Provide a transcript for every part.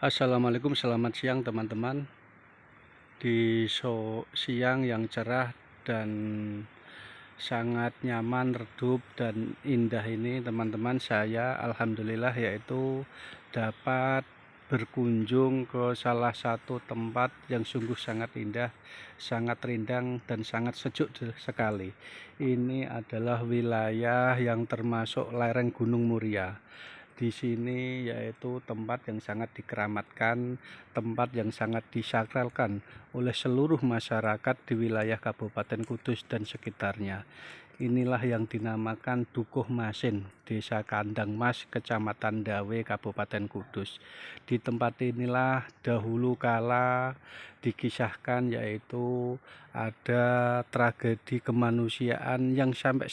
Assalamualaikum, selamat siang teman-teman. Di siang yang cerah dan sangat nyaman, redup dan indah ini teman-teman, saya alhamdulillah yaitu dapat berkunjung ke salah satu tempat yang sungguh sangat indah, sangat rindang dan sangat sejuk sekali. Ini adalah wilayah yang termasuk lereng Gunung Muria. Di sini yaitu tempat yang sangat dikeramatkan, tempat yang sangat disakralkan oleh seluruh masyarakat di wilayah Kabupaten Kudus dan sekitarnya. Inilah yang dinamakan Dukuh Masin, Desa Kandang Mas, Kecamatan Dawe, Kabupaten Kudus. Di tempat inilah dahulu kala dikisahkan yaitu ada tragedi kemanusiaan yang sampai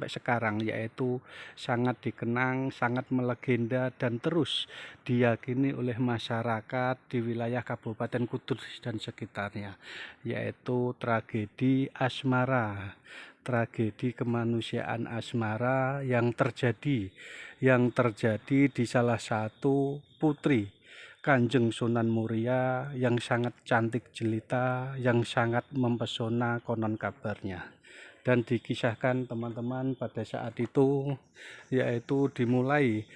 sekarang yaitu sangat dikenang, sangat melegenda dan terus diyakini oleh masyarakat di wilayah Kabupaten Kudus dan sekitarnya, yaitu tragedi asmara. Tragedi kemanusiaan asmara yang terjadi di salah satu putri Kanjeng Sunan Muria yang sangat cantik jelita, yang sangat mempesona konon kabarnya. Dan dikisahkan teman-teman pada saat itu yaitu dimulai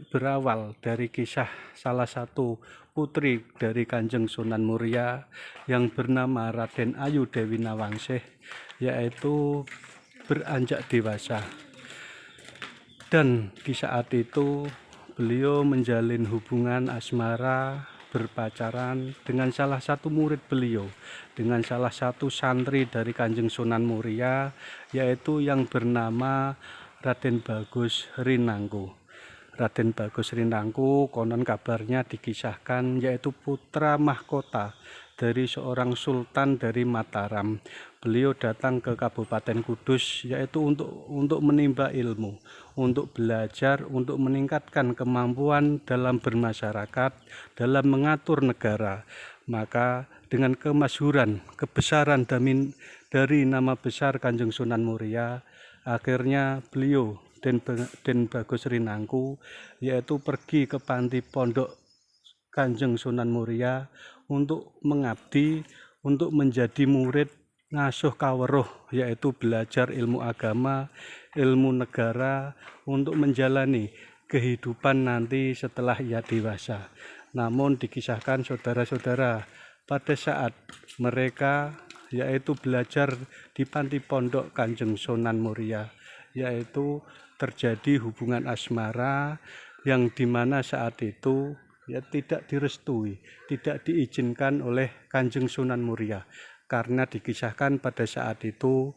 berawal dari kisah salah satu putri dari Kanjeng Sunan Muria yang bernama Raden Ayu Dewi Nawangsih, yaitu beranjak dewasa. Dan di saat itu beliau menjalin hubungan asmara berpacaran dengan salah satu murid beliau, dengan salah satu santri dari Kanjeng Sunan Muria, yaitu yang bernama Raden Bagus Rinangku. Raden Bagus Rinangku konon kabarnya dikisahkan yaitu putra mahkota dari seorang sultan dari Mataram. Beliau datang ke Kabupaten Kudus yaitu untuk menimba ilmu, untuk belajar, untuk meningkatkan kemampuan dalam bermasyarakat, dalam mengatur negara. Maka dengan kemasyhuran, kebesaran dari nama besar Kanjeng Sunan Muria, akhirnya beliau Den Bagus Rinangku yaitu pergi ke panti pondok Kanjeng Sunan Muria untuk mengabdi, untuk menjadi murid ngasuh kaweruh, yaitu belajar ilmu agama, ilmu negara, untuk menjalani kehidupan nanti setelah ia dewasa. Namun dikisahkan saudara-saudara, pada saat mereka yaitu belajar di panti pondok Kanjeng Sunan Muria, yaitu terjadi hubungan asmara yang dimana saat itu tidak direstui, tidak diizinkan oleh Kanjeng Sunan Muria, karena dikisahkan pada saat itu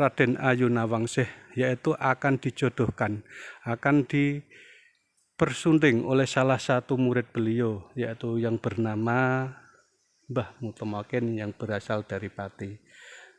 Raden Ayu Nawangsih yaitu akan dijodohkan, akan dipersunting oleh salah satu murid beliau, yaitu yang bernama Mbah Mutomakin yang berasal dari Pati.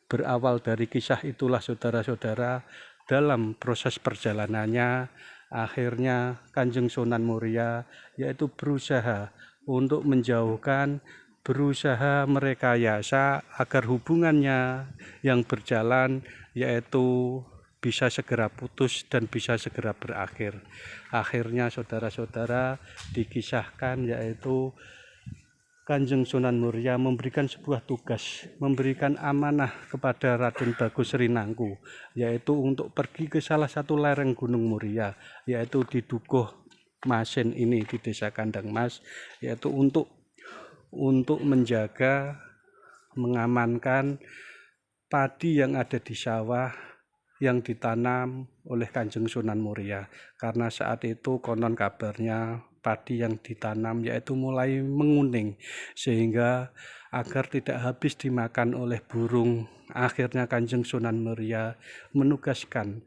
Berawal dari kisah itulah saudara-saudara, dalam proses perjalanannya akhirnya Kanjeng Sunan Muria yaitu berusaha untuk menjauhkan, berusaha merekayasa agar hubungannya yang berjalan yaitu bisa segera putus dan bisa segera berakhir. Akhirnya saudara-saudara dikisahkan yaitu Kanjeng Sunan Muria memberikan sebuah tugas, memberikan amanah kepada Raden Bagus Rinangku, yaitu untuk pergi ke salah satu lereng Gunung Muria, yaitu di Dukuh Masin ini di Desa Kandang Mas, yaitu untuk menjaga, mengamankan padi yang ada di sawah yang ditanam oleh Kanjeng Sunan Muria, karena saat itu konon kabarnya padi yang ditanam yaitu mulai menguning, sehingga agar tidak habis dimakan oleh burung, akhirnya Kanjeng Sunan Muria menugaskan,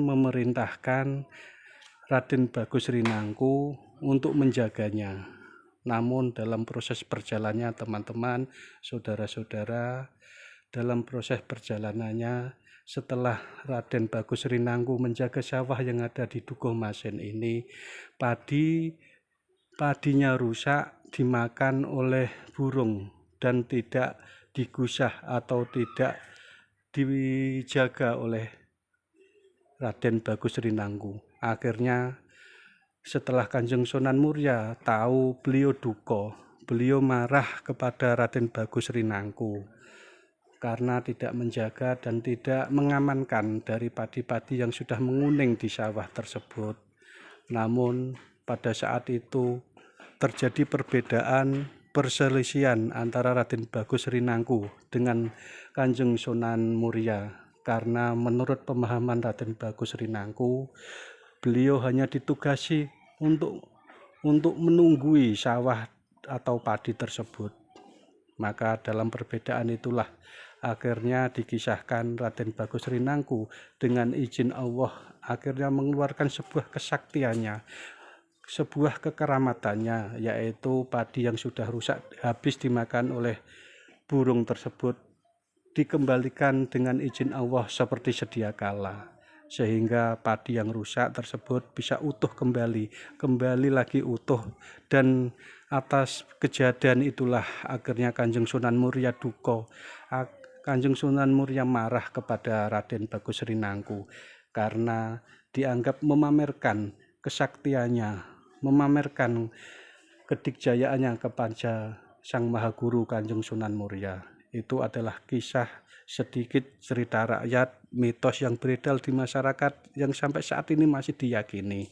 memerintahkan Raden Bagus Rinangku untuk menjaganya. Namun dalam proses perjalanannya teman-teman, saudara-saudara, dalam proses perjalanannya setelah Raden Bagus Rinangku menjaga sawah yang ada di Dukuh Masin ini, padinya rusak dimakan oleh burung dan tidak digusah atau tidak dijaga oleh Raden Bagus Rinangku. Akhirnya Setelah Kanjeng Sunan Muria tahu beliau duka, beliau marah kepada Raden Bagus Rinangku karena tidak menjaga dan tidak mengamankan dari padi-padi yang sudah menguning di sawah tersebut. Namun pada saat itu terjadi perbedaan perselisihan antara Raden Bagus Rinangku dengan Kanjeng Sunan Muria, karena menurut pemahaman Raden Bagus Rinangku, beliau hanya ditugasi untuk menunggui sawah atau padi tersebut. Maka dalam perbedaan itulah akhirnya dikisahkan Raden Bagus Rinangku dengan izin Allah akhirnya mengeluarkan sebuah kesaktiannya, sebuah kekeramatannya, yaitu padi yang sudah rusak habis dimakan oleh burung tersebut dikembalikan dengan izin Allah seperti sedia kala, sehingga padi yang rusak tersebut bisa utuh kembali lagi utuh. Dan atas kejadian itulah akhirnya Kanjeng Sunan Muria duka. Kanjeng Sunan Muria marah kepada Raden Bagus Rinangku karena dianggap memamerkan kesaktiannya, memamerkan kedikjayaannya kepada Sang Maha Guru Kanjeng Sunan Muria. Itu adalah kisah sedikit cerita rakyat, mitos yang beredar di masyarakat yang sampai saat ini masih diyakini.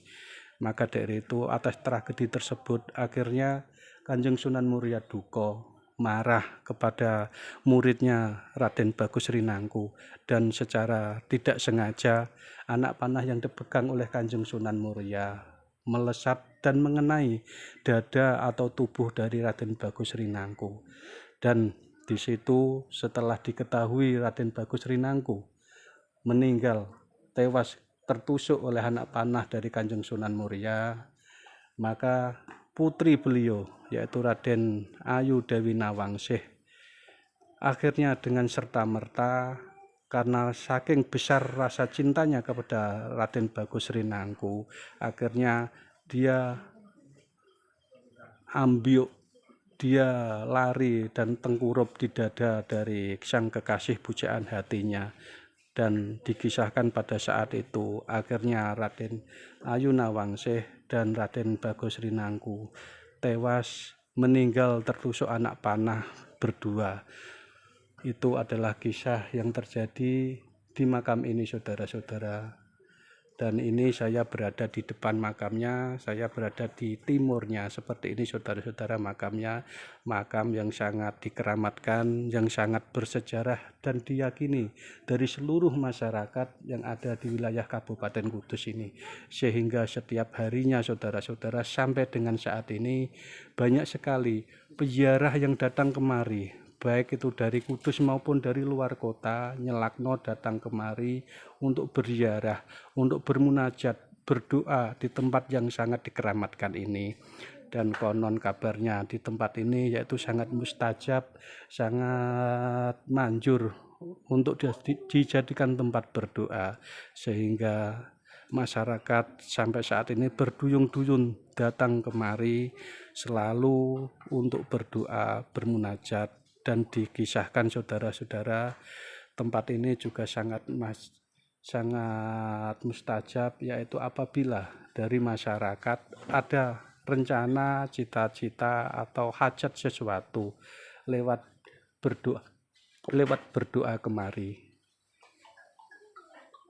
Maka dari itu atas tragedi tersebut akhirnya Kanjeng Sunan Muria duka, marah kepada muridnya Raden Bagus Rinangku, dan secara tidak sengaja anak panah yang dipegang oleh Kanjeng Sunan Muria melesat dan mengenai dada atau tubuh dari Raden Bagus Rinangku. Dan di situ setelah diketahui Raden Bagus Rinangku meninggal, tewas tertusuk oleh anak panah dari Kanjeng Sunan Muria, maka putri beliau yaitu Raden Ayu Dewi Nawangsih akhirnya dengan serta-merta, karena saking besar rasa cintanya kepada Raden Bagus Rinangku, akhirnya dia ambyuk, dia lari dan tengkurup di dada dari sang kekasih pujaan hatinya. Dan dikisahkan pada saat itu akhirnya Raden Ayu Nawangsih dan Raden Bagus Rinangku tewas meninggal tertusuk anak panah berdua. Itu adalah kisah yang terjadi di makam ini, saudara-saudara. Dan ini saya berada di depan makamnya, saya berada di timurnya. Seperti ini saudara-saudara makamnya, makam yang sangat dikeramatkan, yang sangat bersejarah dan diyakini dari seluruh masyarakat yang ada di wilayah Kabupaten Kudus ini. Sehingga setiap harinya saudara-saudara sampai dengan saat ini banyak sekali peziarah yang datang kemari, baik itu dari Kudus maupun dari luar kota, Nyelakno datang kemari untuk berziarah, untuk bermunajat, berdoa di tempat yang sangat dikeramatkan ini. Dan konon kabarnya di tempat ini yaitu sangat mustajab, sangat manjur untuk dijadikan tempat berdoa, sehingga masyarakat sampai saat ini berduyun-duyun datang kemari selalu untuk berdoa, bermunajat. Dan dikisahkan saudara-saudara, tempat ini juga sangat mustajab, yaitu apabila dari masyarakat ada rencana, cita-cita atau hajat sesuatu, lewat berdoa kemari.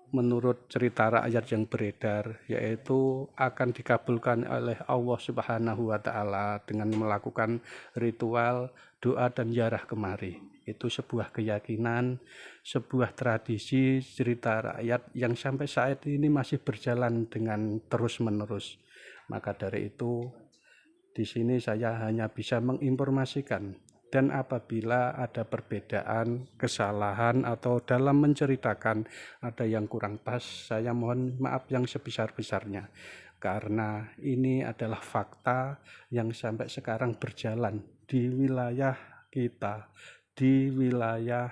Menurut cerita rakyat yang beredar, yaitu akan dikabulkan oleh Allah Subhanahu wa Ta'ala dengan melakukan ritual doa dan ziarah kemari. Itu sebuah keyakinan, sebuah tradisi cerita rakyat yang sampai saat ini masih berjalan dengan terus-menerus. Maka dari itu, di sini saya hanya bisa menginformasikan. Dan apabila ada perbedaan, kesalahan, atau dalam menceritakan ada yang kurang pas, saya mohon maaf yang sebesar-besarnya. Karena ini adalah fakta yang sampai sekarang berjalan di wilayah kita, di wilayah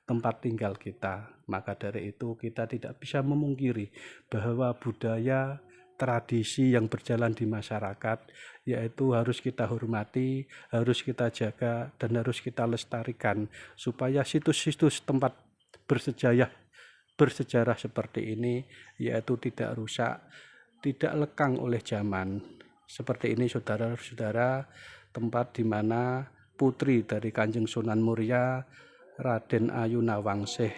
tempat tinggal kita. Maka dari itu kita tidak bisa memungkiri bahwa budaya, tradisi yang berjalan di masyarakat yaitu harus kita hormati, harus kita jaga, dan harus kita lestarikan supaya situs-situs tempat bersejarah seperti ini yaitu tidak rusak tidak lekang oleh zaman. Seperti ini saudara-saudara, tempat di mana putri dari Kanjeng Sunan Muria, Raden Ayu Nawangsih,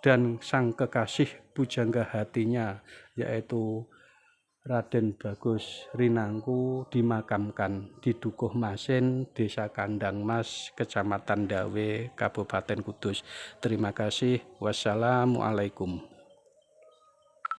dan sang kekasih bujangga hatinya yaitu Raden Bagus Rinangku dimakamkan di Dukuh Masin, Desa Kandang Mas, Kecamatan Dawe, Kabupaten Kudus. Terima kasih. Wassalamualaikum.